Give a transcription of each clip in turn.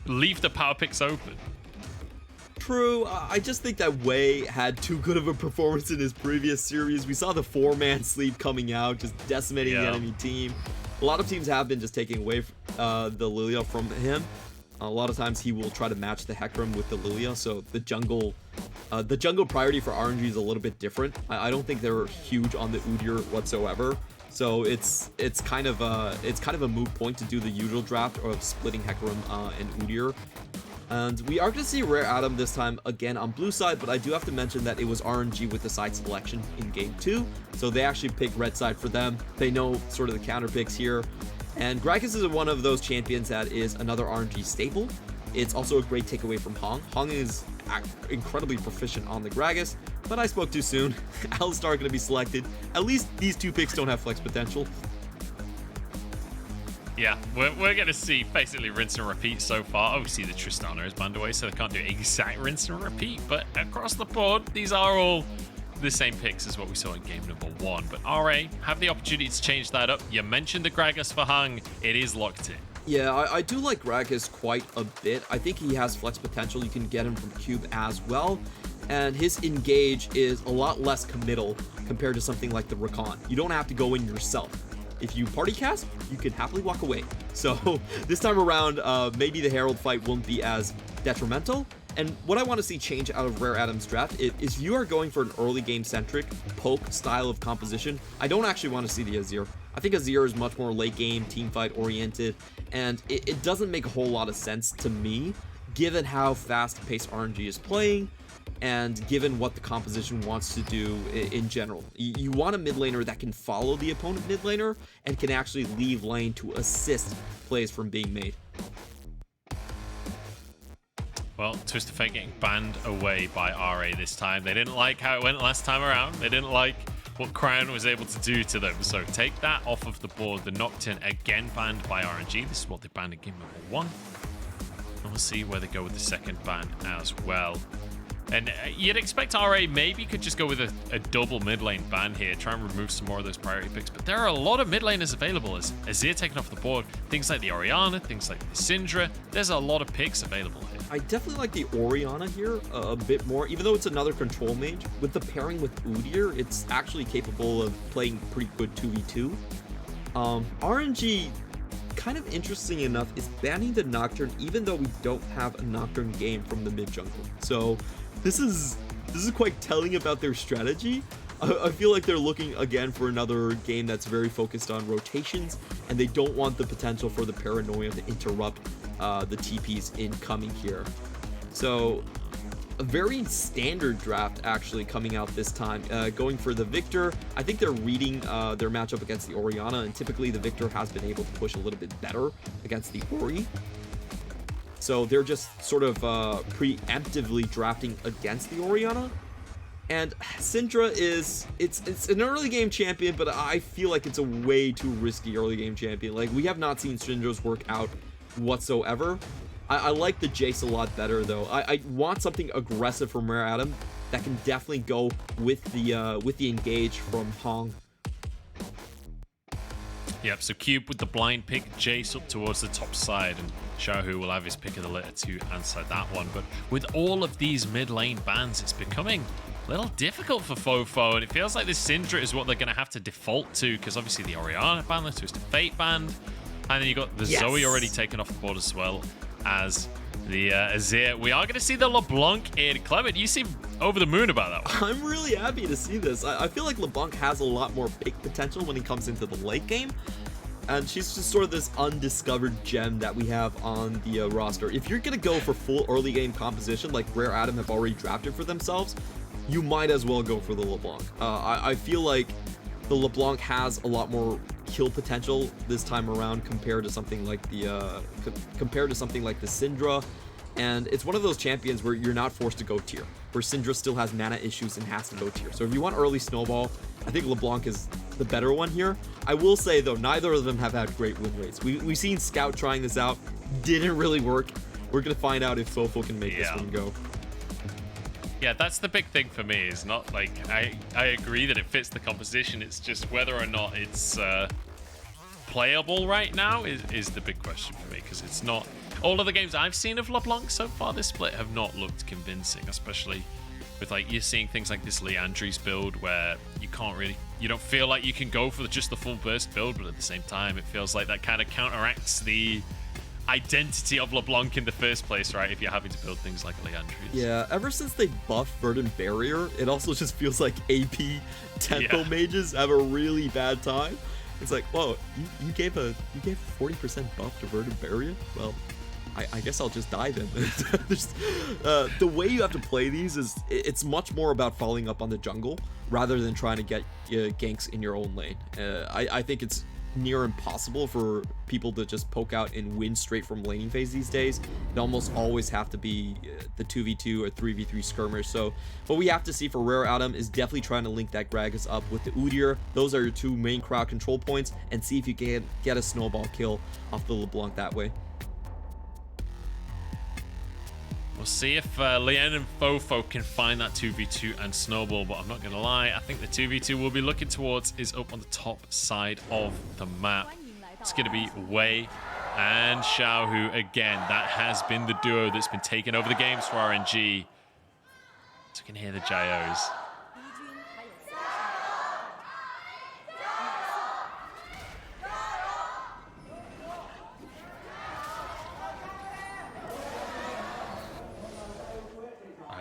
leave the power picks open. True, I just think that Wei had too good of a performance in his previous series. We saw the 4-man sleep coming out, just decimating the enemy team. A lot of teams have been just taking away the Lilia from him. A lot of times he will try to match the Hecarim with the Lilia, so the jungle priority for RNG is a little bit different. I don't think they're huge on the Udyr whatsoever. So it's kind of a moot point to do the usual draft of splitting Hecarim and Udyr. And we are going to see Rare Atom this time again on blue side, but I do have to mention that it was RNG with the side selection in game 2. So they actually picked red side for them. They know sort of the counter picks here. And Gragas is one of those champions that is another RNG staple. It's also a great takeaway from Hong. Hong is incredibly proficient on the Gragas, but I spoke too soon. Alistar going to be selected. At least these two picks don't have flex potential. Yeah, we're going to see basically rinse and repeat so far. Obviously, the Tristana is banned away, so they can't do exact rinse and repeat. But across the board, these are all the same picks as what we saw in game number 1. But RA have the opportunity to change that up. You mentioned the Gragas for Hung. It is locked in. Yeah, I do like Gragas quite a bit. I think he has flex potential. You can get him from Cube as well. And his engage is a lot less committal compared to something like the Rakan. You don't have to go in yourself. If you party cast, you can happily walk away. So this time around, maybe the Herald fight won't be as detrimental. And what I want to see change out of Rare Atom's draft is you are going for an early game centric poke style of composition. I don't actually want to see the Azir. I think Azir is much more late game, team fight oriented, and it doesn't make a whole lot of sense to me, given how fast paced RNG is playing, and given what the composition wants to do in general. You want a mid laner that can follow the opponent mid laner and can actually leave lane to assist plays from being made. Well, Twisted Fate getting banned away by RA this time. They didn't like how it went last time around. They didn't like what Crown was able to do to them. So take that off of the board. The Nocturne again banned by RNG. This is what they banned in game number 1. And we'll see where they go with the second ban as well. And you'd expect RA maybe could just go with a double mid lane ban here, try and remove some more of those priority picks. But there are a lot of mid laners available as Azir taken off the board. Things like the Orianna, things like the Syndra. There's a lot of picks available here. I definitely like the Orianna here a bit more, even though it's another control mage. With the pairing with Udyr, it's actually capable of playing pretty good 2v2. RNG, kind of interesting enough, is banning the Nocturne even though we don't have a Nocturne game from the mid jungle. So this is quite telling about their strategy. I feel like they're looking again for another game that's very focused on rotations, and they don't want the potential for the paranoia to interrupt the TPs incoming here. So a very standard draft actually coming out this time, going for the Victor. I think they're reading their matchup against the Orianna, and typically the Victor has been able to push a little bit better against the Ori. So they're just sort of preemptively drafting against the Orianna. And Syndra it's an early game champion, but I feel like it's a way too risky early game champion. Like, we have not seen Syndra's work out whatsoever. I like the Jace a lot better though. I want something aggressive from Rare Atom that can definitely go with the engage from Hong. Yep, so Cube with the blind pick, Jace up towards the top side, and Shahu will have his pick of the litter to answer that one. But with all of these mid lane bans, it's becoming a little difficult for Fofo, and it feels like this Syndra is what they're going to have to default to, because obviously the Orianna ban, the Twisted Fate banned, and then you got the Zoe already taken off the board as well as the Azir. We are going to see the LeBlanc in. Clement, you seem over the moon about that one. I'm really happy to see this. I feel like LeBlanc has a lot more pick potential when he comes into the late game. And she's just sort of this undiscovered gem that we have on the roster. If you're going to go for full early game composition like Rare Atom have already drafted for themselves, you might as well go for the LeBlanc. I feel like the LeBlanc has a lot more kill potential this time around compared to something like the Syndra, and it's one of those champions where you're not forced to go tier, where Syndra still has mana issues and has to go tier. So if you want early snowball, I think LeBlanc is the better one here. I will say though, neither of them have had great win rates. We've seen Scout trying this out, didn't really work. We're gonna find out if Fofo can make this one go. Yeah, that's the big thing for me. Is not like I agree that it fits the composition. It's just whether or not it's playable right now is the big question for me, because it's not all of the games I've seen of LeBlanc so far this split have not looked convincing, especially with like you're seeing things like this Leandri's build where you don't feel like you can go for just the full burst build, but at the same time it feels like that kind of counteracts the identity of LeBlanc in the first place, right? If you're having to build things like Leandri's. Yeah, ever since they buffed Verdant Barrier, it also just feels like AP tempo mages have a really bad time. It's like, whoa, you gave 40% buff to Verdant Barrier? Well, I guess I'll just die then. The way you have to play these is it's much more about following up on the jungle rather than trying to get ganks in your own lane. I think it's near impossible for people to just poke out and win straight from laning phase these days. It almost always have to be the 2v2 or 3v3 skirmish. So what we have to see for Rare Adam is definitely trying to link that Gragas up with the Udyr. Those are your two main crowd control points, and see if you can get a snowball kill off the LeBlanc that way. We'll see if Lien and Fofo can find that 2v2 and snowball, but I'm not going to lie, I think the 2v2 we'll be looking towards is up on the top side of the map. It's going to be Wei and Xiaohu again. That has been the duo that's been taking over the games for RNG. So you can hear the gyos.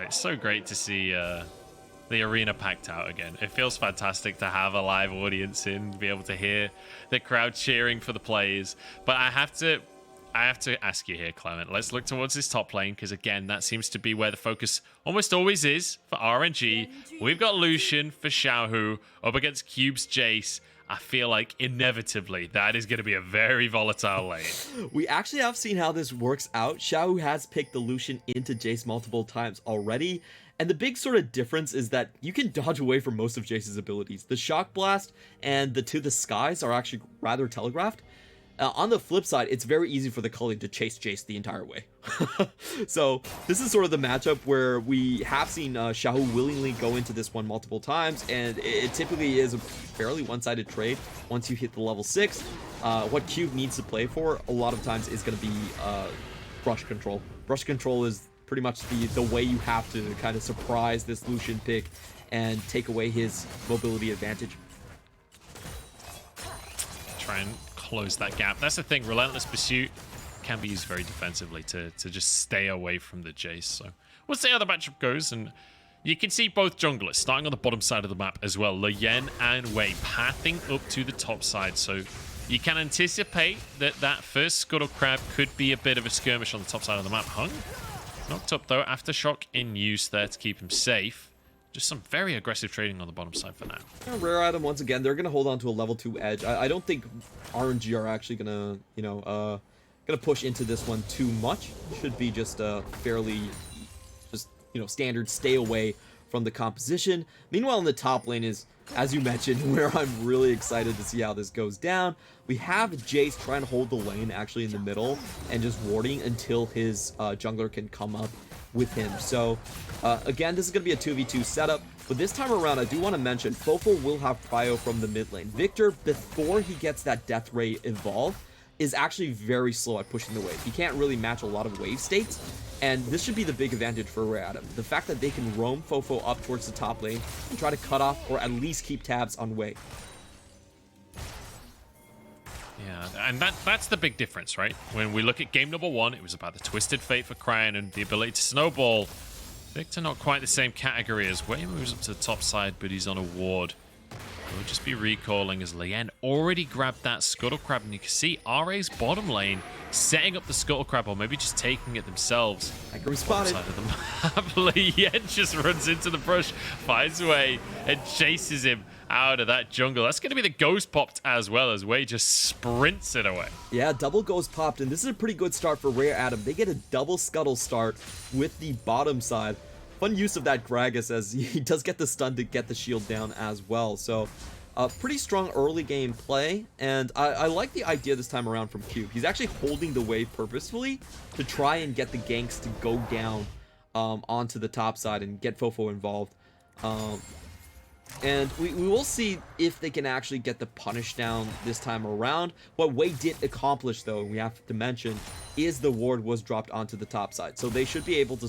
It's so great to see the arena packed out again. It feels fantastic to have a live audience in, to be able to hear the crowd cheering for the players. But I have to ask you here, Clement. Let's look towards this top lane, because again, that seems to be where the focus almost always is for RNG. We've got Lucian for Xiaohu up against Cube's Jace. I feel like inevitably that is going to be a very volatile lane. We actually have seen how this works out. Xiaohu has picked the Lucian into Jace multiple times already. And the big sort of difference is that you can dodge away from most of Jace's abilities. The Shock Blast and the To the Skies are actually rather telegraphed. On the flip side, it's very easy for the Culling to chase Jace the entire way. So this is sort of the matchup where we have seen Xiaohu willingly go into this one multiple times, and it typically is a fairly one-sided trade once you hit the level 6. What Cube needs to play for a lot of times is going to be brush control. Brush control is pretty much the way you have to kind of surprise this Lucian pick and take away his mobility advantage. Try and close that gap. That's the thing. Relentless Pursuit can be used very defensively to just stay away from the Jace. So we'll see how the matchup goes. And you can see both junglers starting on the bottom side of the map as well. Lien and Wei pathing up to the top side. So you can anticipate that first Scuttle Crab could be a bit of a skirmish on the top side of the map. Hung knocked up though. Aftershock in use there to keep him safe. Just some very aggressive trading on the bottom side for now. Rare Item, once again, they're going to hold on to a level 2 edge. I don't think RNG are actually going to, gonna push into this one too much. Should be just fairly, standard stay away from the composition. Meanwhile, in the top lane is, as you mentioned, where I'm really excited to see how this goes down. We have Jace trying to hold the lane actually in the middle and just warding until his jungler can come up with him. So again, this is going to be a 2v2 setup, but this time around I do want to mention Fofo will have prio from the mid lane. Victor, before he gets that death ray evolve, is actually very slow at pushing the wave. He can't really match a lot of wave states, and this should be the big advantage for Rare Adam. The fact that they can roam Fofo up towards the top lane and try to cut off or at least keep tabs on Wei. Yeah, and that's the big difference, right? When we look at game number 1, it was about the Twisted Fate for Cryan and the ability to snowball. Victor not quite the same category as Wei moves up to the top side, but he's on a ward. We'll just be recalling as Lien already grabbed that Scuttle Crab, and you can see RA's bottom lane setting up the Scuttle Crab, or maybe just taking it themselves. I can spot it. Side of the map. Lien just runs into the brush, finds Wei, and chases him out of that jungle. That's going to be the ghost popped as well, as Wei just sprints it away. Yeah, double ghost popped, and this is a pretty good start for Rare Adam. They get a double scuttle start with the bottom side. Fun use of that Gragas, as he does get the stun to get the shield down as well. So pretty strong early game play, and I like the idea this time around from Cube. He's actually holding the wave purposefully to try and get the ganks to go down onto the top side and get Fofo involved. And we will see if they can actually get the punish down this time around. What Wei did accomplish, though, we have to mention, is the ward was dropped onto the top side. So they should be able to...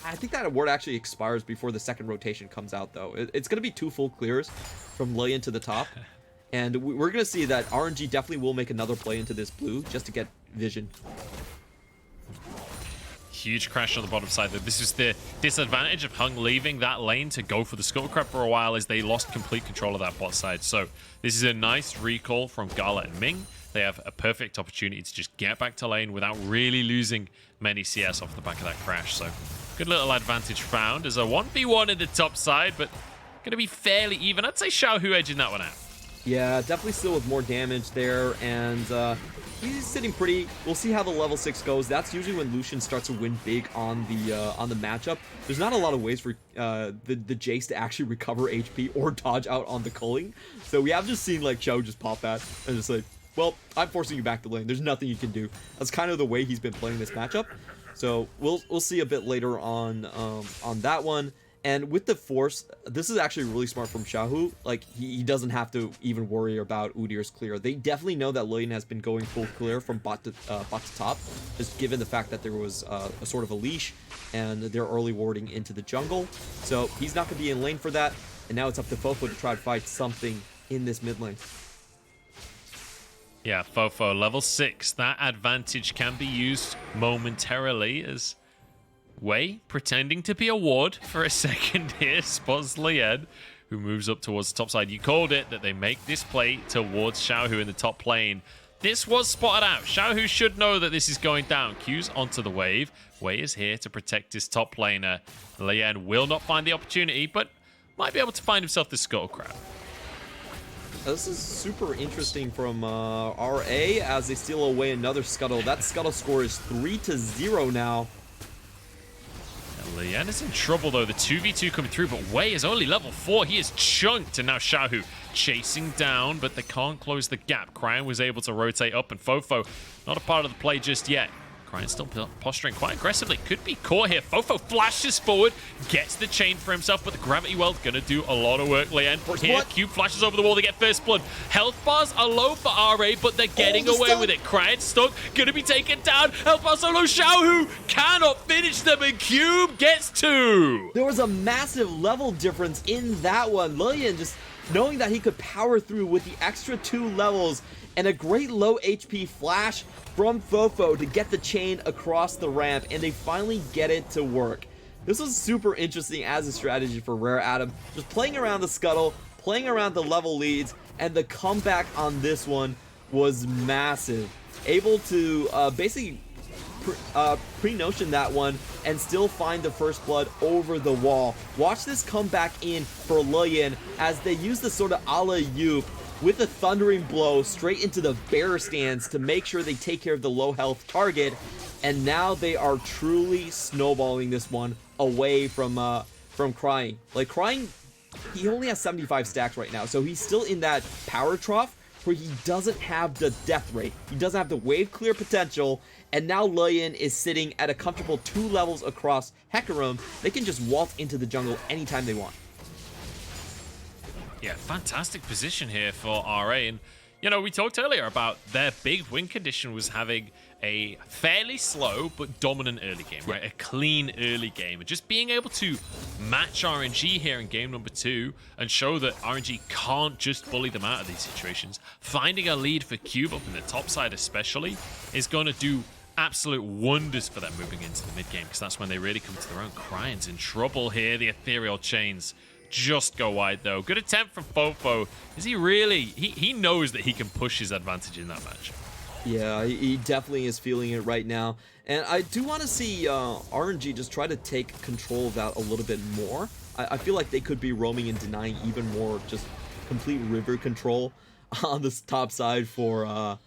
I think that ward actually expires before the second rotation comes out, though. It's going to be 2 full clears from Lian to the top. And we're going to see that RNG definitely will make another play into this blue just to get vision. Huge crash on the bottom side, though. This is the disadvantage of Hung leaving that lane to go for the Scuttle Crab for a while, as they lost complete control of that bot side. So this is a nice recall from Gala and Ming. They have a perfect opportunity to just get back to lane without really losing many CS off the back of that crash. So good little advantage found as a 1v1 in the top side, but going to be fairly even. I'd say Xiaohu edging that one out. Yeah, definitely still with more damage there, and he's sitting pretty. We'll see how the level 6 goes. That's usually when Lucian starts to win big on the matchup. There's not a lot of ways for the Jace to actually recover HP or dodge out on the culling. So we have just seen like Xiao just pop that and just like, well, I'm forcing you back to lane. There's nothing you can do. That's kind of the way he's been playing this matchup. So we'll see a bit later on that one. And with the force, this is actually really smart from Xiaohu. Like, he doesn't have to even worry about Udyr's clear. They definitely know that Lilian has been going full clear from bot to top, just given the fact that there was a sort of a leash and they're early warding into the jungle. So he's not going to be in lane for that. And now it's up to Fofo to try to fight something in this mid lane. Yeah, Fofo, level 6. That advantage can be used momentarily as Wei pretending to be a ward for a second here. Spots Lian, who moves up towards the top side. You called it, that they make this play towards Xiaohu in the top lane. This was spotted out. Xiaohu should know that this is going down. Q's onto the wave. Wei is here to protect his top laner. Lian will not find the opportunity, but might be able to find himself the Scuttle Crab. This is super interesting from RA as they steal away another Scuttle. That Scuttle score is 3-0 now. Lian is in trouble, though. The 2v2 coming through, but Wei is only level 4. He is chunked, and now Xiaohu chasing down, but they can't close the gap. Cryan was able to rotate up, and Fofo not a part of the play just yet. Cryan still posturing quite aggressively. Could be caught here. Fofo flashes forward, gets the chain for himself, but the gravity well gonna do a lot of work. Lian here, Cube flashes over the wall to get first blood. Health bars are low for RA, but they're getting away with it. Cryan stuck, gonna be taken down. Health bar so low, Xiaohu cannot finish them, and Cube gets 2. There was a massive level difference in that one. Lilian just knowing that he could power through with the extra 2 levels and a great low HP flash from Fofo to get the chain across the ramp, and they finally get it to work. This was super interesting as a strategy for Rare Adam, just playing around the Scuttle, playing around the level leads, and the comeback on this one was massive. Able to basically pre-notion that one and still find the first blood over the wall. Watch this come back in for Lilian as they use the sort of alley-oop with a thundering blow straight into the bear stance to make sure they take care of the low health target. And now they are truly snowballing this one away from Crying. Like, Crying, he only has 75 stacks right now, so he's still in that power trough where he doesn't have the death rate. He doesn't have the wave clear potential, and now Lilian is sitting at a comfortable 2 levels across Hecarim. They can just waltz into the jungle anytime they want. Yeah, fantastic position here for RA. And, you know, we talked earlier about their big win condition was having a fairly slow but dominant early game, right? A clean early game. And just being able to match RNG here in game number 2 and show that RNG can't just bully them out of these situations. Finding a lead for Cube up in the top side especially is going to do absolute wonders for them moving into the mid game, because that's when they really come to their own. Cryan's in trouble here. The ethereal chains just go wide, though. Good attempt from Fofo. Is he really... He knows that he can push his advantage in that match. Yeah, he definitely is feeling it right now. And I do want to see RNG just try to take control of that a little bit more. I feel like they could be roaming and denying even more just complete river control on this top side for...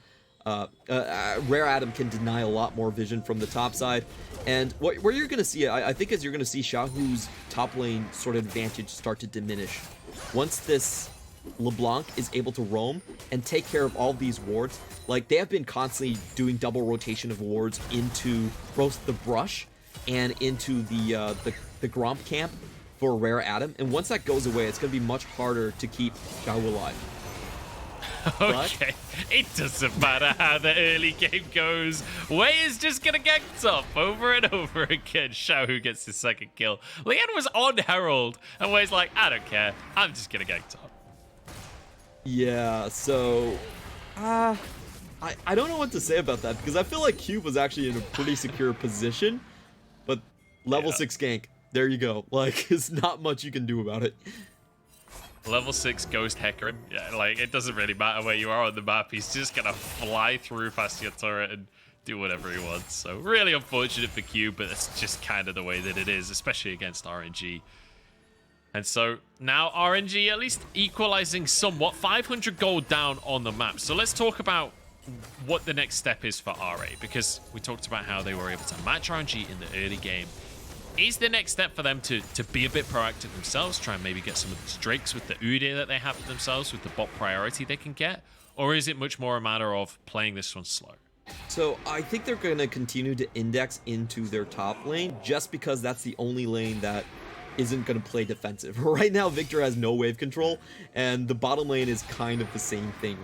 Rare Adam can deny a lot more vision from the top side. And where you're going to see it, I think, is you're going to see Xiaohu's top lane sort of advantage start to diminish. Once this LeBlanc is able to roam and take care of all these wards, like, they have been constantly doing double rotation of wards into both the brush and into the Gromp camp for Rare Adam, and once that goes away, it's going to be much harder to keep Xiao alive. Okay, it doesn't matter how the early game goes. Wei is just gonna get top over and over again. Xiao gets his second kill. Lian was on Herald, and Wei's like, I don't care. I'm just gonna get top. Yeah, so I don't know what to say about that, because I feel like Cube was actually in a pretty secure position, but level 6 gank, there you go. Like, there's not much you can do about it. Level 6 Ghost Hecarim. Yeah, like, it doesn't really matter where you are on the map. He's just gonna fly through past your turret and do whatever he wants. So, really unfortunate for Cube, but it's just kind of the way that it is, especially against RNG. And so, now RNG at least equalizing somewhat. 500 gold down on the map. So, let's talk about what the next step is for RA, because we talked about how they were able to match RNG in the early game. Is the next step for them to be a bit proactive themselves, try and maybe get some of these drakes with the Udyr that they have for themselves, with the bot priority they can get? Or is it much more a matter of playing this one slow? So I think they're going to continue to index into their top lane, just because that's the only lane that isn't going to play defensive. Right now, Victor has no wave control, and the bottom lane is kind of the same thing.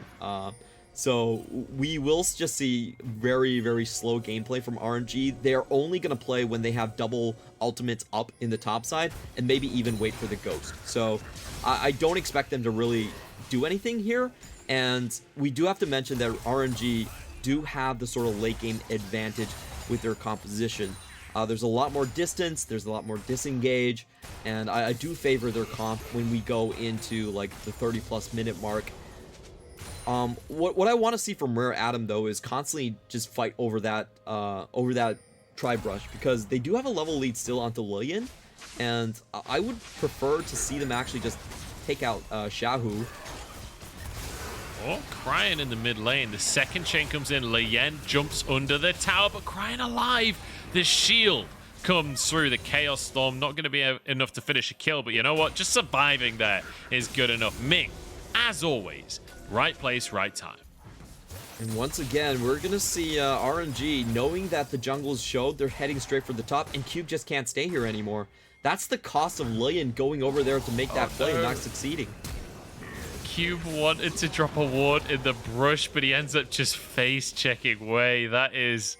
So we will just see very, very slow gameplay from RNG. They're only going to play when they have double ultimates up in the top side, and maybe even wait for the ghost. So I don't expect them to really do anything here. And we do have to mention that RNG do have the sort of late game advantage with their composition. There's a lot more distance, there's a lot more disengage, and I do favor their comp when we go into like the 30+ minute mark. What I want to see from Rare Adam though is constantly just fight over that tri-brush, because they do have a level lead still onto Lillian, and I would prefer to see them actually just take out Xiaohu. Oh, Crying in the mid lane. The second chain comes in. Lien jumps under the tower, but Crying alive. The shield comes through. The Chaos Storm not going to be enough to finish a kill, but you know what? Just surviving there is good enough. Ming, as always, right place, right time. And once again, we're going to see RNG, knowing that the jungles showed, they're heading straight for the top, and Cube just can't stay here anymore. That's the cost of Lillian going over there to make that play and not succeeding. Cube wanted to drop a ward in the brush, but he ends up just face-checking Wei. That is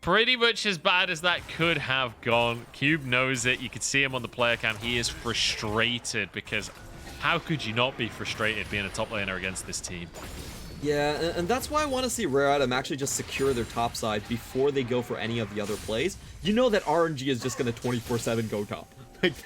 pretty much as bad as that could have gone. Cube knows it. You can see him on the player cam. He is frustrated, because how could you not be frustrated being a top laner against this team? Yeah, and that's why I want to see Rare Adam actually just secure their top side before they go for any of the other plays. You know that RNG is just going to 24/7 go top. Like,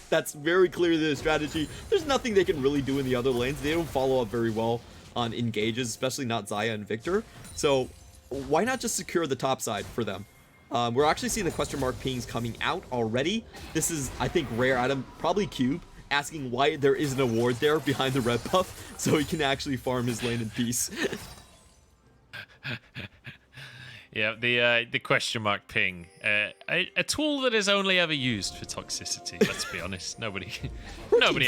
that's very clearly their strategy. There's nothing they can really do in the other lanes. They don't follow up very well on engages, especially not Xayah and Victor. So why not just secure the top side for them? We're actually seeing the question mark pings coming out already. This is, I think, Rare Adam, probably Cube, asking why there isn't a ward there behind the red buff, so he can actually farm his lane in peace. Yeah, the question mark ping, a tool that is only ever used for toxicity. Let's be honest, nobody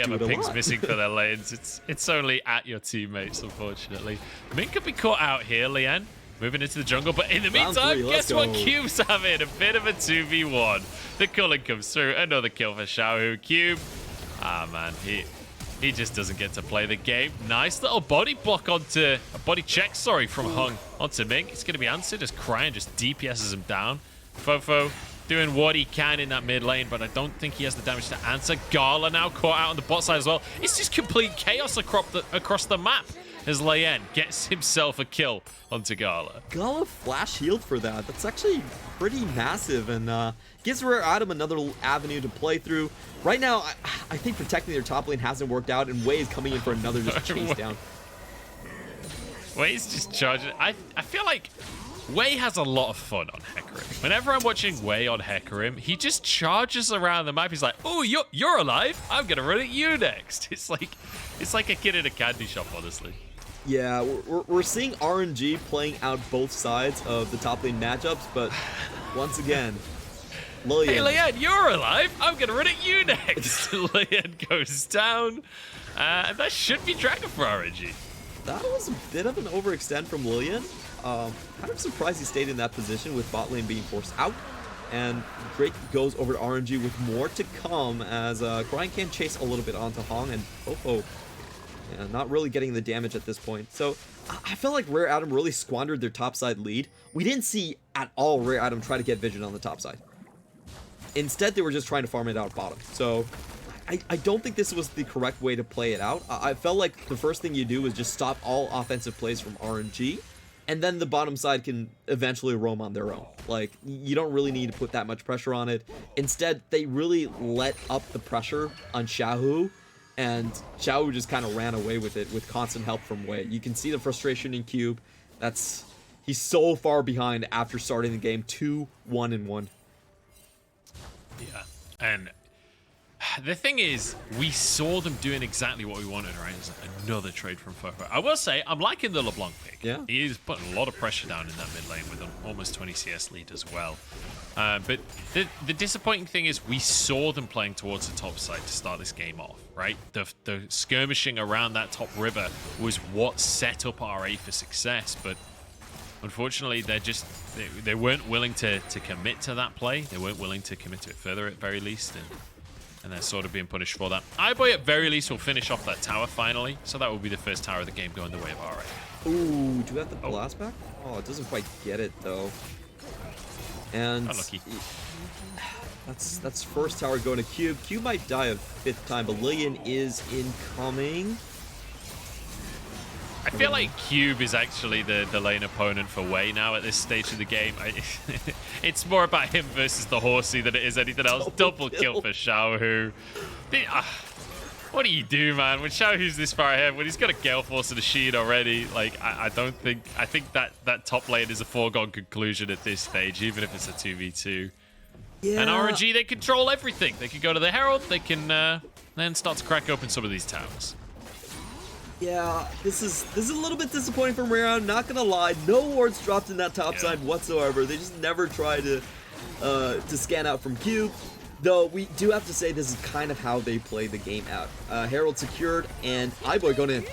ever pings missing for their lanes. It's only at your teammates, unfortunately. Ming could be caught out here, Lien, moving into the jungle, but in the meantime, guess what? Cube's having a bit of a 2v1. The culling comes through, another kill for Xiaohu. Cube, man, he just doesn't get to play the game. Nice little body block onto a body check, sorry, from Hung onto Ming. It's going to be answered as Crying just DPSs him down. Fofo doing what he can in that mid lane, but I don't think he has the damage to answer. Gala now caught out on the bot side as well. It's just complete chaos across the map as Lien gets himself a kill onto Gala. Gala flash healed for that. That's actually pretty massive, and gives Rare Adam another avenue to play through. Right now, I think protecting their top lane hasn't worked out, and Wei is coming in for another just chase down. Wei's just charging. I feel like Wei has a lot of fun on Hecarim. Whenever I'm watching Wei on Hecarim, he just charges around the map. He's like, "Oh, you're alive. I'm gonna run at you next." It's like a kid in a candy shop, honestly. Yeah, we're seeing RNG playing out both sides of the top lane matchups, but once again, Lillian. Hey, Lien, you're alive. I'm gonna run at you next. Lien goes down. And that should be Dragon for RNG. That was a bit of an overextend from Lillian. Kind of surprised he stayed in that position with bot lane being forced out. and Drake goes over to RNG with more to come as Brian can chase a little bit onto Hong, and Fofo not really getting the damage at this point. So I felt like Rare Atom really squandered their topside lead. We didn't see at all Rare Atom try to get vision on the top side. Instead, they were just trying to farm it out bottom. So I don't think this was the correct way to play it out. I felt like the first thing you do is just stop all offensive plays from RNG, and then the bottom side can eventually roam on their own. Like, you don't really need to put that much pressure on it. Instead, they really let up the pressure on Xiaohu, and Xiaohu just kind of ran away with it with constant help from Wei. You can see the frustration in Cube. He's so far behind after starting the game 2-1-1. Yeah, and the thing is, we saw them doing exactly what we wanted, right? It's another trade from Fofo. I will say, I'm liking the LeBlanc pick. Yeah. He is putting a lot of pressure down in that mid lane with an almost 20 CS lead as well. But the disappointing thing is we saw them playing towards the top side to start this game off, right? The skirmishing around that top river was what set up RA for success, but unfortunately, they weren't willing to commit to that play. They weren't willing to commit to it further at very least, and they're sort of being punished for that. iBoy at very least will finish off that tower finally, so that will be the first tower of the game going the way of RA. Ooh, do we have the blast back? Oh, it doesn't quite get it though. And unlucky. That's first tower going to Cube. Cube might die a 5th time, but Lillian is incoming. I feel like Cube is actually the lane opponent for Wei now at this stage of the game. It's more about him versus the Horsey than it is anything else. Double kill for Xiaohu. What do you do, man? When Xiaohu's this far ahead, when he's got a Gale Force and a Sheen already, like, I think that top lane is a foregone conclusion at this stage, even if it's a 2v2. Yeah. And RNG, they control everything. They can go to the Herald, they can then start to crack open some of these towers. Yeah, this is a little bit disappointing from Rare. I'm not gonna lie. No wards dropped in that top side whatsoever. They just never try to scan out from Cube. Though we do have to say this is kind of how they play the game out. Herald secured and iBoy going in.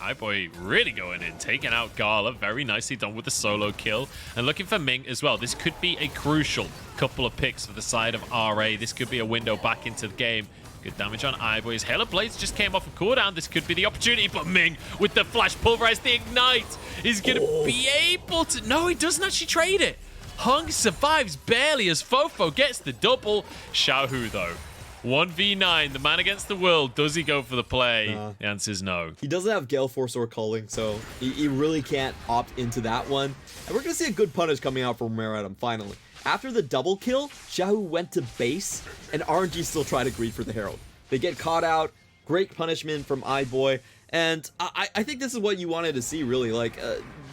iBoy really going in, taking out Gala. Very nicely done with the solo kill. And looking for Ming as well. This could be a crucial couple of picks for the side of RA. This could be a window back into the game. Good damage on iBoy. Halo Blades just came off a cooldown. This could be the opportunity, but Ming with the flash pulverize the ignite is going to be able to... No, he doesn't actually trade it. Hung survives barely as Fofo gets the double. Xiaohu, though. 1v9, the man against the world. Does he go for the play? The answer is no. He doesn't have Gale Force or Culling, so he really can't opt into that one. And we're going to see a good punish coming out from Rare Atom, finally. After the double kill, Xiaohu went to base, and RNG still tried to greed for the Herald. They get caught out. Great punishment from iBoy. And I think this is what you wanted to see, really. Like,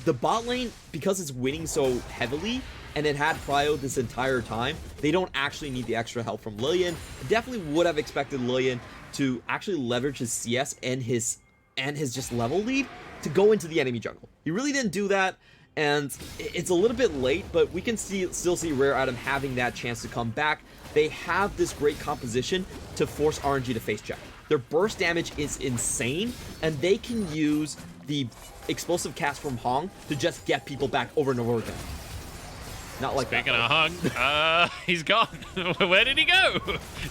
the bot lane, because it's winning so heavily, and it had prio this entire time, they don't actually need the extra help from Lillian. Definitely would have expected Lillian to actually leverage his CS and his just level lead to go into the enemy jungle. He really didn't do that. And it's a little bit late, but we can still see Rare Atom having that chance to come back. They have this great composition to force RNG to face check. Their burst damage is insane, and they can use the explosive cast from Hong to just get people back over and over again. Not like Speaking of Hung, he's gone. Where did he go?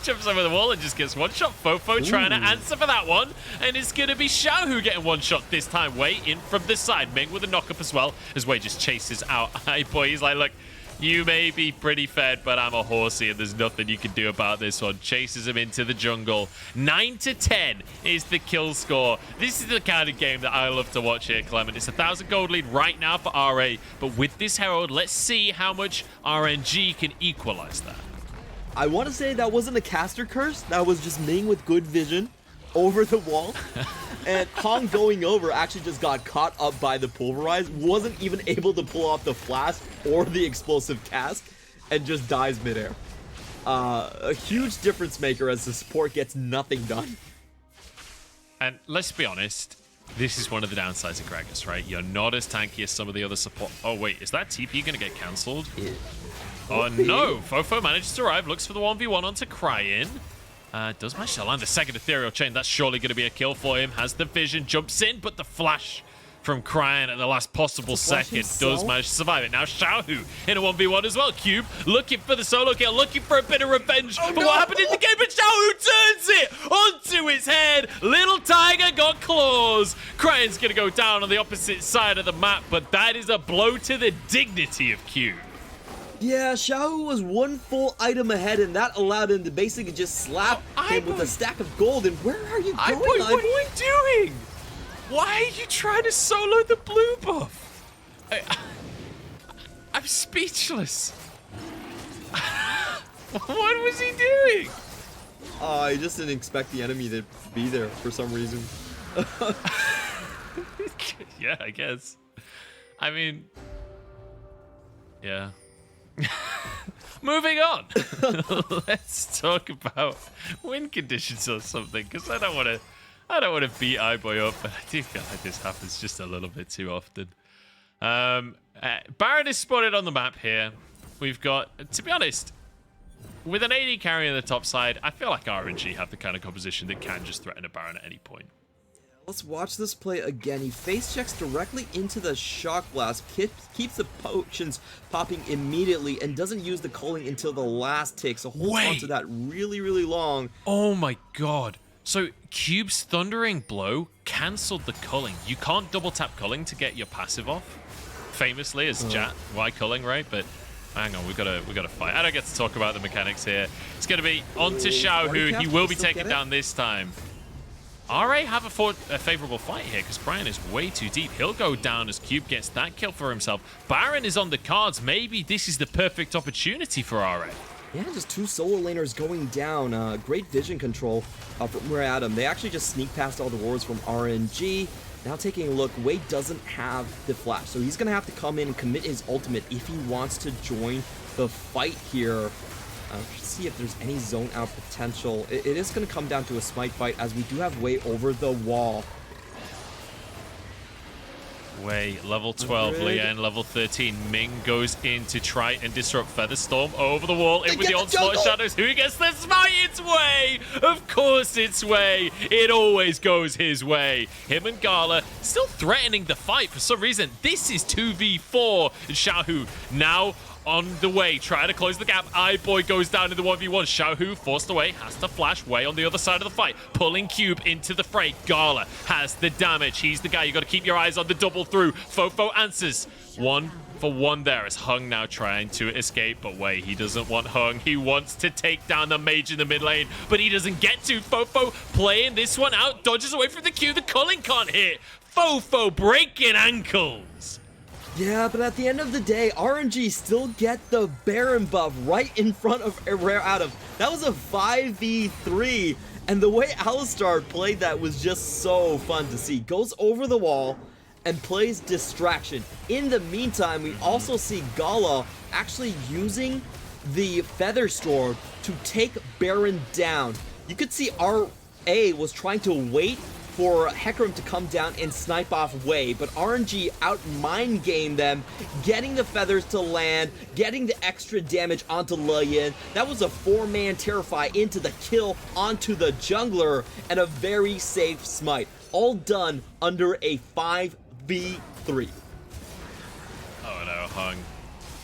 Jumps over the wall and just gets one shot. Fofo trying to answer for that one. And it's going to be Xiaohu getting one shot this time. Wei in from the side. Ming with a knock-up as well as Wei just chases out iBoy. He's like, look, you may be pretty fed, but I'm a horsey and there's nothing you can do about this one. Chases him into the jungle. 9-10 is the kill score. This is the kind of game that I love to watch here, Clement. It's 1,000 gold lead right now for RA, but with this Herald, let's see how much RNG can equalize that. I want to say that wasn't a caster curse. That was just Ming with good vision over the wall. And Hong going over actually just got caught up by the pulverize, wasn't even able to pull off the flash or the explosive cast, and just dies midair. A huge difference maker as the support gets nothing done. And let's be honest, this is one of the downsides of Gragas, right? You're not as tanky as some of the other support. Oh wait, is that TP going to get cancelled? Yeah. Oh no, Fofo manages to arrive, looks for the 1v1 onto Cryin. Does manage to land the second ethereal chain. That's surely going to be a kill for him. Has the vision, jumps in, but the flash from Cryan at the last possible second. himself? Does manage to survive it. Now Xiaohu in a 1v1 as well. Cube looking for the solo kill, looking for a bit of revenge for what happened in the game, but Xiaohu turns it onto his head. Little Tiger got claws. Cryan's going to go down on the opposite side of the map, but that is a blow to the dignity of Cube. Yeah, Xiaohu was one full item ahead, and that allowed him to basically just slap him with a stack of gold. And where are you going, What are you doing? Why are you trying to solo the blue buff? I'm speechless. What was he doing? I just didn't expect the enemy to be there for some reason. Yeah, I guess. I mean, yeah. Moving on. Let's talk about win conditions or something, because I don't want to beat iBoy up, but I do feel like this happens just a little bit too often. Baron is spotted on the map here. We've got, to be honest, with an AD carry on the top side, I feel like RNG have the kind of composition that can just threaten a Baron at any point. Let's watch this play again. He face checks directly into the shock blast, keeps the potions popping immediately, and doesn't use the culling until the last tick. So holds on to that really, really long. Oh my god. So Cube's Thundering Blow cancelled the culling. You can't double tap culling to get your passive off. Famously as chat, why culling, right? But hang on, we gotta fight. I don't get to talk about the mechanics here. It's gonna be onto Xiaohu. He will be taken down this time. RA have a favorable fight here because Brian is way too deep. He'll go down as Cube gets that kill for himself. Baron is on the cards. Maybe this is the perfect opportunity for RA. Yeah, just two solo laners going down. Great vision control from where Adam. They actually just sneak past all the wards from RNG. Now taking a look, Wade doesn't have the flash, so he's going to have to come in and commit his ultimate if he wants to join the fight here. See if there's any zone out potential. It is going to come down to a smite fight as we do have Wei over the wall. Wei, level 12, Lian, level 13. Ming goes in to try and disrupt Featherstorm over the wall. In with the onslaught of shadows. Who gets the smite? It's Wei! Of course it's Wei. It always goes his way. Him and Gala still threatening the fight for some reason. This is 2v4. Xiaohu now on the way, trying to close the gap. iBoy goes down in the 1v1. Xiaohu forced away, has to flash Wei on the other side of the fight, pulling Cube into the fray. Gala has the damage. He's the guy you got to keep your eyes on the double through. Fofo answers. 1 for 1 there as Hung now trying to escape, but Wei, he doesn't want Hung. He wants to take down the mage in the mid lane, but he doesn't get to. Fofo playing this one out, dodges away from the Q. The culling can't hit. Fofo breaking ankles. Yeah, but at the end of the day, RNG still get the Baron buff right in front of Rare Adam. That was a 5v3, and the way Alistar played that was just so fun to see. Goes over the wall and plays Distraction. In the meantime, we also see Gala actually using the Feather Storm to take Baron down. You could see RA was trying to wait for Hecarim to come down and snipe off Wei, but RNG out mind game them, getting the feathers to land, getting the extra damage onto Lian. That was a 4-man Terrify into the kill onto the jungler, and a very safe smite. All done under a 5v3. Oh no, Hung.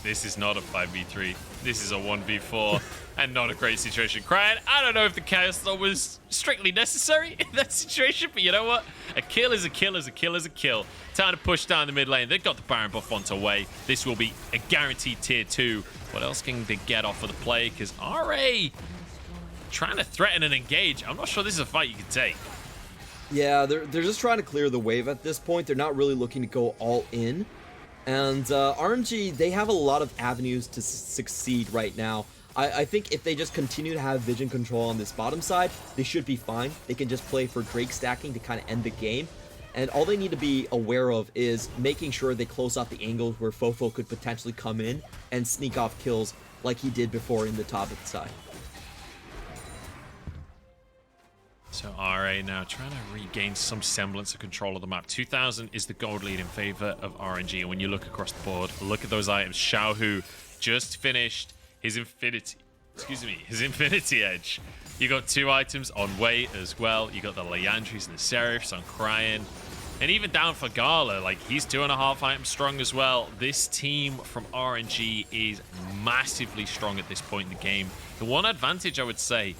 This is not a 5v3. This is a 1v4. And not a great situation. Cryan, I don't know if the Chaos Storm was strictly necessary in that situation, but you know what? A kill is a kill is a kill is a kill. Time to push down the mid lane. They've got the Baron buff onto Wei. This will be a guaranteed tier 2. What else can they get off of the play? Because RA trying to threaten and engage. I'm not sure this is a fight you can take. Yeah, they're just trying to clear the wave at this point. They're not really looking to go all in. And RNG, they have a lot of avenues to succeed right now. I think if they just continue to have vision control on this bottom side, they should be fine. They can just play for Drake stacking to kind of end the game. And all they need to be aware of is making sure they close out the angles where Fofo could potentially come in and sneak off kills like he did before in the top of the side. So RA now trying to regain some semblance of control of the map. 2000 is the gold lead in favor of RNG. And when you look across the board, look at those items. Xiaohu just finished his Infinity Edge. You got 2 items on Wei as well. You got the Leandries and the Seraphs on Cryan. And even down for Gala, like, he's 2.5 items strong as well. This team from RNG is massively strong at this point in the game. The one advantage, I would say,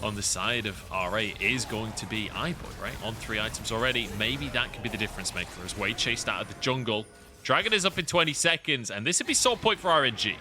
on the side of RA is going to be iBoy, right? On 3 items already. Maybe that could be the difference maker as Wei chased out of the jungle. Dragon is up in 20 seconds, and this would be sole point for RNG.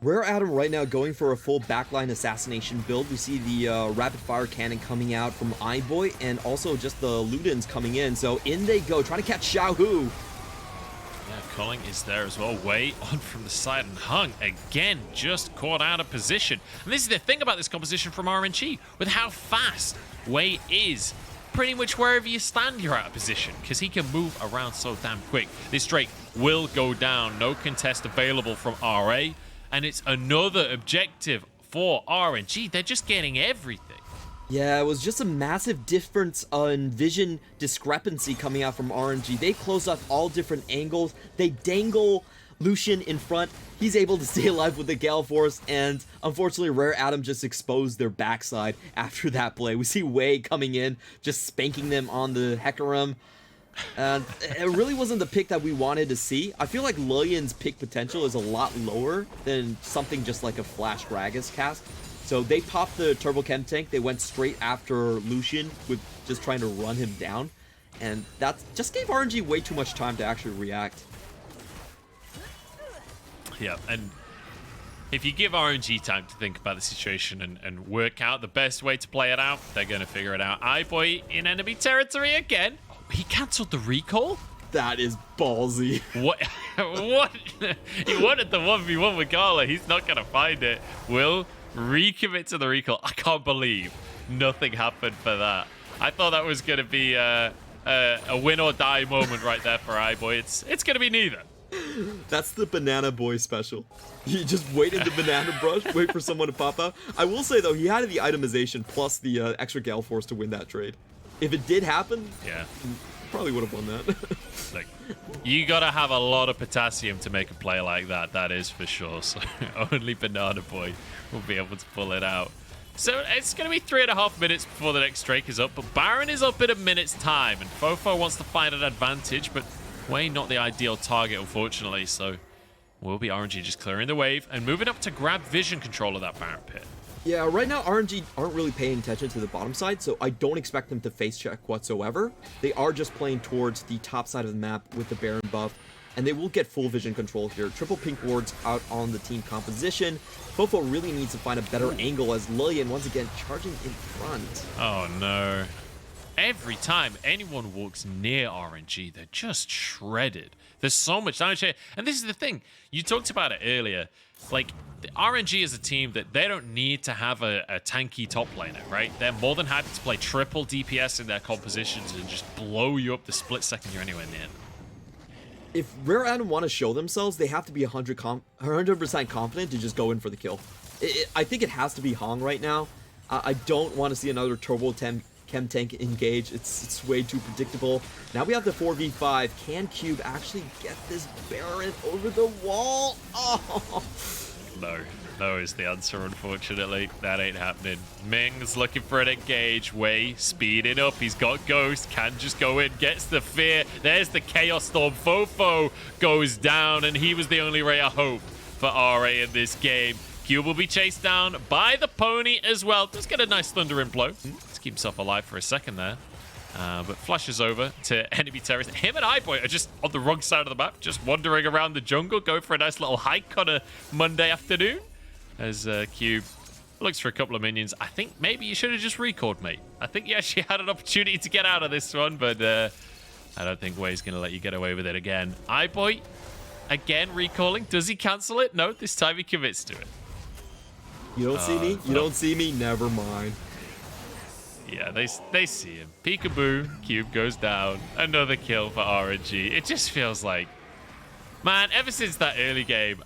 Rare Adam right now going for a full backline assassination build. We see the rapid fire cannon coming out from iBoy, and also just the Ludens coming in. So in they go, trying to catch Xiaohu. Yeah, Culling is there as well. Wei on from the side, and Hung again just caught out of position. And this is the thing about this composition from RNG, with how fast Wei is. Pretty much wherever you stand, you're out of position, because he can move around so damn quick. This Drake will go down. No contest available from RA. And it's another objective for RNG. They're just getting everything. Yeah, it was just a massive difference in vision discrepancy coming out from RNG. They closed off all different angles. They dangle Lucian in front. He's able to stay alive with the Gale Force, and unfortunately, Rare Adam just exposed their backside after that play. We see Wei coming in, just spanking them on the Hecarim. And it really wasn't the pick that we wanted to see. I feel like Lillian's pick potential is a lot lower than something just like a Flash Gragas cast. So they popped the Turbo Chem Tank. They went straight after Lucian with just trying to run him down. And that just gave RNG way too much time to actually react. Yeah, and if you give RNG time to think about the situation and work out the best way to play it out, they're going to figure it out. iBoy in enemy territory again. He cancelled the recall? That is ballsy. What? What? He wanted the 1v1 with Gala. He's not going to find it. Will recommit to the recall. I can't believe nothing happened for that. I thought that was going to be a win or die moment right there for iBoy. It's going to be neither. That's the banana boy special. You just wait in the banana brush, wait for someone to pop out. I will say, though, he had the itemization plus the extra Gale Force to win that trade. If it did happen, yeah, probably would have won that. Look, you got to have a lot of potassium to make a play like that. That is for sure. So only Banana Boy will be able to pull it out. So it's going to be 3.5 minutes before the next Drake is up. But Baron is up in a minute's time. And Fofo wants to find an advantage. But Wei not the ideal target, unfortunately. So will be RNG just clearing the wave and moving up to grab vision control of that Baron pit. Yeah, right now RNG aren't really paying attention to the bottom side, so I don't expect them to face check whatsoever. They are just playing towards the top side of the map with the Baron buff, and they will get full vision control here. Triple pink wards out on the team composition. Fofo really needs to find a better angle as Lillian once again charging in front. Oh no. Every time anyone walks near RNG, they're just shredded. There's so much damage here. And this is the thing. You talked about it earlier. Like, the RNG is a team that they don't need to have a tanky top laner, right? They're more than happy to play triple DPS in their compositions and just blow you up the split second you're anywhere near them. If Rare Adam want to show themselves, they have to be 100% confident to just go in for the kill. I think it has to be Hong right now. I don't want to see another Turbo Chem Tank engage. It's way too predictable. Now we have the 4v5. Can Cube actually get this Baron over the wall? Oh! No is the answer, unfortunately. That ain't happening. Ming's looking for an engage. Wei speeding up. He's got Ghost. Can just go in. Gets the fear. There's the Chaos Storm. Fofo goes down, and he was the only ray of hope for RA in this game. Cube will be chased down by the pony as well. Does get a nice thundering blow. Let's keep himself alive for a second there. But flashes over to enemy terrorist. Him and iBoy are just on the wrong side of the map, just wandering around the jungle, going for a nice little hike on a Monday afternoon. As Cube looks for a couple of minions. I think maybe you should have just recalled, mate. I think you actually had an opportunity to get out of this one, but I don't think Wei's going to let you get away with it again. iBoy, again recalling. Does he cancel it? No, this time he commits to it. You don't see me? You don't see me? Never mind. Yeah, they see him. Peekaboo, Cube goes down. Another kill for RNG. It just feels like, man, ever since that early game,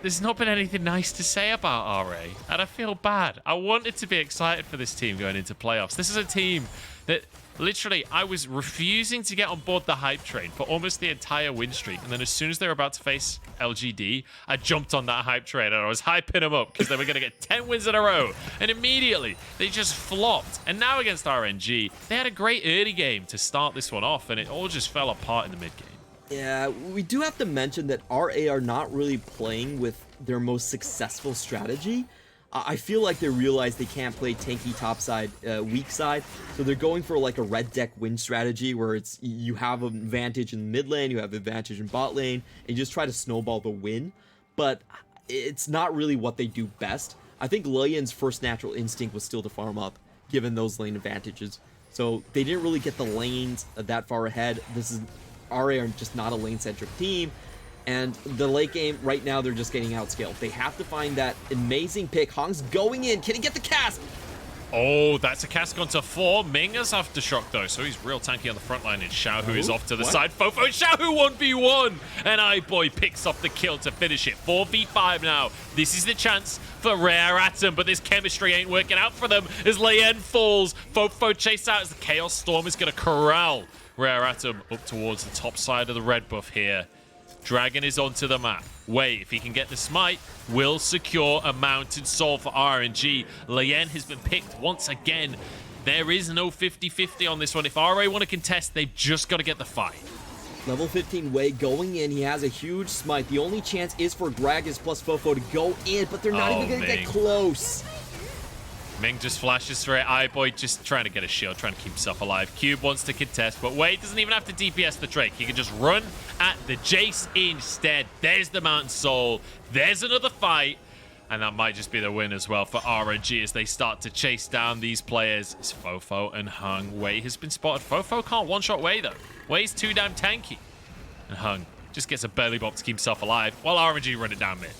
there's not been anything nice to say about RA, and I feel bad. I wanted to be excited for this team going into playoffs. This is a team that Literally, I was refusing to get on board the hype train for almost the entire win streak. And then as soon as they were about to face LGD, I jumped on that hype train and I was hyping them up because they were going to get 10 wins in a row. And immediately, they just flopped. And now against RNG, they had a great early game to start this one off, and it all just fell apart in the mid game. Yeah, we do have to mention that RA are not really playing with their most successful strategy. I feel like they realize they can't play tanky topside, weak side, so they're going for like a red deck win strategy where it's you have an advantage in mid lane, you have advantage in bot lane, and you just try to snowball the win. But it's not really what they do best. I think Lian's first natural instinct was still to farm up, given those lane advantages. So they didn't really get the lanes that far ahead. RA are just not a lane-centric team. And the late game, right now, they're just getting outscaled. They have to find that amazing pick. Hong's going in. Can he get the cast? Oh, that's a cast gone to 4. Ming has aftershock, though, so he's real tanky on the front line. And Xiaohu is off to the side. Fofo and Xiaohu 1v1. And iBoy picks up the kill to finish it. 4v5 now. This is the chance for Rare Atom, but this chemistry ain't working out for them as Lian falls. Fofo chased out as the Chaos Storm is going to corral Rare Atom up towards the top side of the red buff here. Dragon is onto the map. Wei, if he can get the smite, will secure a mounted soul for RNG. Lian has been picked once again. There is no 50-50 on this one. If RA want to contest, they've just got to get the fight. Level 15 Wei going in. He has a huge smite. The only chance is for Gragas plus Fofo to go in, but they're not even going to get close. Ming just flashes through it. iBoy just trying to get a shield, trying to keep himself alive. Cube wants to contest, but Wei doesn't even have to DPS the Drake. He can just run at the Jace instead. There's the Mountain Soul. There's another fight. And that might just be the win as well for RNG as they start to chase down these players. It's Fofo and Hung. Wei has been spotted. Fofo can't one-shot Wei, though. Wei's too damn tanky. And Hung just gets a belly bop to keep himself alive while RNG run it down mid.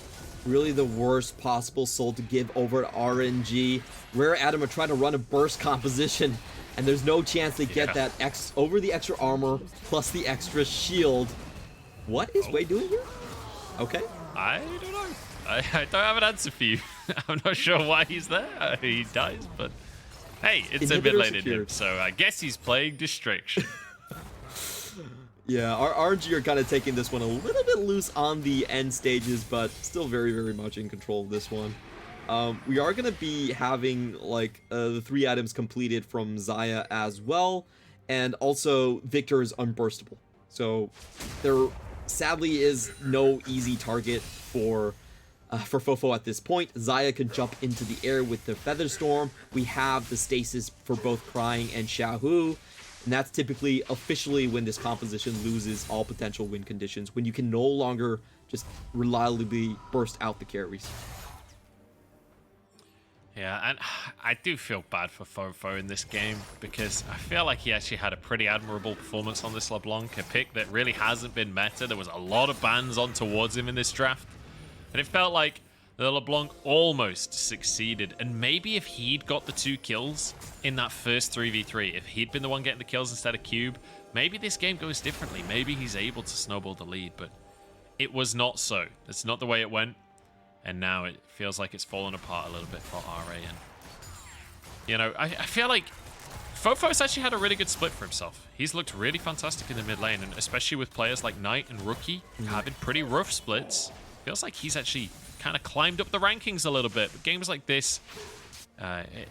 Really the worst possible soul to give over to RNG. Rare Atom are trying to run a burst composition, and there's no chance they get that over the extra armor plus the extra shield. What is Wei doing here? Okay. I don't know. I don't have an answer for you. I'm not sure why he's there. He dies, but hey, it's a mid lane in him, so I guess he's playing Distraction. Yeah, our RNG are kind of taking this one a little bit loose on the end stages, but still very, very much in control of this one. We are going to be having like the 3 items completed from Xayah as well, and also Victor is unburstable. So there sadly is no easy target for Fofo at this point. Xayah can jump into the air with the Feather Storm. We have the stasis for both Crying and Xiaohu. And that's typically officially when this composition loses all potential win conditions, when you can no longer just reliably burst out the carries. Yeah, and I do feel bad for Fofo in this game because I feel like he actually had a pretty admirable performance on this LeBlanc, a pick that really hasn't been meta. There was a lot of bans on towards him in this draft, and it felt like the LeBlanc almost succeeded. And maybe if he'd got the 2 kills in that first 3v3, if he'd been the one getting the kills instead of Cube, maybe this game goes differently. Maybe he's able to snowball the lead, but it was not so. That's not the way it went. And now it feels like it's fallen apart a little bit for RA. And, you know, I feel like Fofo's actually had a really good split for himself. He's looked really fantastic in the mid lane, and especially with players like Knight and Rookie having pretty rough splits, feels like he's actually kind of climbed up the rankings a little bit. But games like this,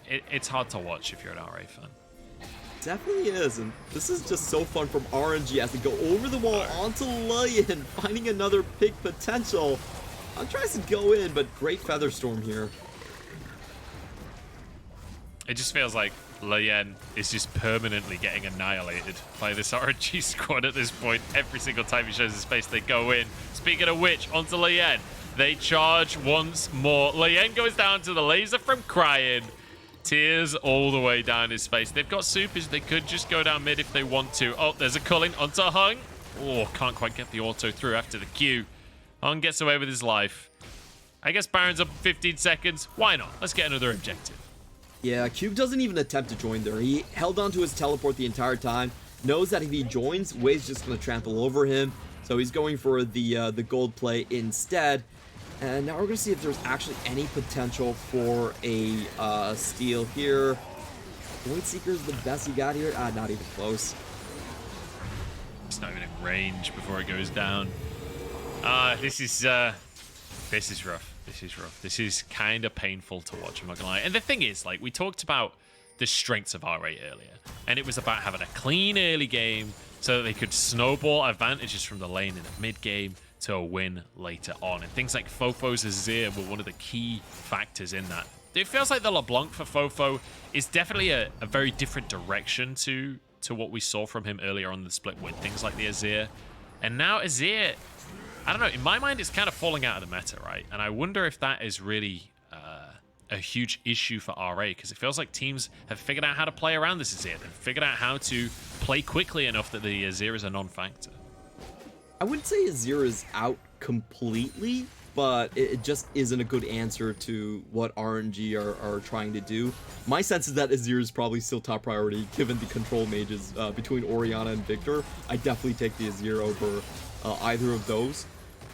it's hard to watch if you're an RA fan. Definitely is, and this is just so fun from RNG as they go over the wall onto Lian, finding another pick potential. I'm trying to go in, but great Feather Storm here. It just feels like Lian is just permanently getting annihilated by this RNG squad at this point. Every single time he shows his face, they go in. Speaking of which, onto Lian. They charge once more. Lian goes down to the laser from Crying. Tears all the way down his face. They've got supers. They could just go down mid if they want to. Oh, there's a culling onto Hung. Oh, can't quite get the auto through after the Q. Hung gets away with his life. I guess Baron's up in 15 seconds. Why not? Let's get another objective. Yeah, Cube doesn't even attempt to join there. He held on to his teleport the entire time. Knows that if he joins, Wei's just going to trample over him. So he's going for the gold play instead. And now we're going to see if there's actually any potential for a steal here. Void Seeker's the best you got here? Ah, not even close. It's not even in range before it goes down. This is rough. This is rough. This is kind of painful to watch, I'm not gonna lie. And the thing is, like, we talked about the strengths of R8 earlier, and it was about having a clean early game so that they could snowball advantages from the lane in the mid game to a win later on. And things like Fofo's Azir were one of the key factors in that. It feels like the LeBlanc for Fofo is definitely a very different direction to what we saw from him earlier on in the split with things like the Azir. And now Azir, I don't know, in my mind, it's kind of falling out of the meta, right? And I wonder if that is really a huge issue for RA, because it feels like teams have figured out how to play around this Azir. They've figured out how to play quickly enough that the Azir is a non-factor. I wouldn't say Azir is out completely, but it just isn't a good answer to what RNG are trying to do. My sense is that Azir is probably still top priority, given the control mages between Orianna and Victor. I definitely take the Azir over either of those.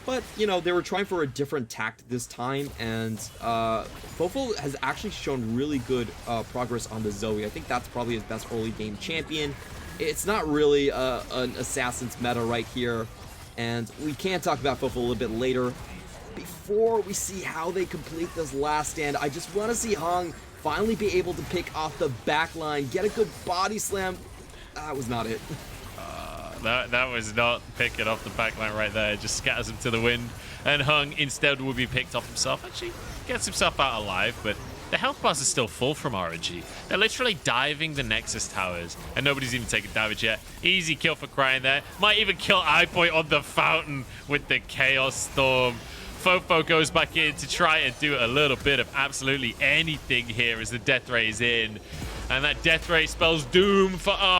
But, you know, they were trying for a different tact this time, and Fofo has actually shown really good progress on the Zoe. I think that's probably his best early game champion. It's not really an Assassin's meta right here, and we can talk about Fofo a little bit later. Before we see how they complete this last stand, I just want to see Hung finally be able to pick off the backline, get a good body slam. That was not it. That was not picking off the backline right there. It just scatters him to the wind, and Hung instead will be picked off himself. Actually gets himself out alive, but the health bars are still full from RNG. They're literally diving the Nexus towers, and nobody's even taken damage yet. Easy kill for Crying there. Might even kill iPoint on the fountain with the Chaos Storm. Fofo goes back in to try and do a little bit of absolutely anything here as the death ray is in. And that death ray spells doom for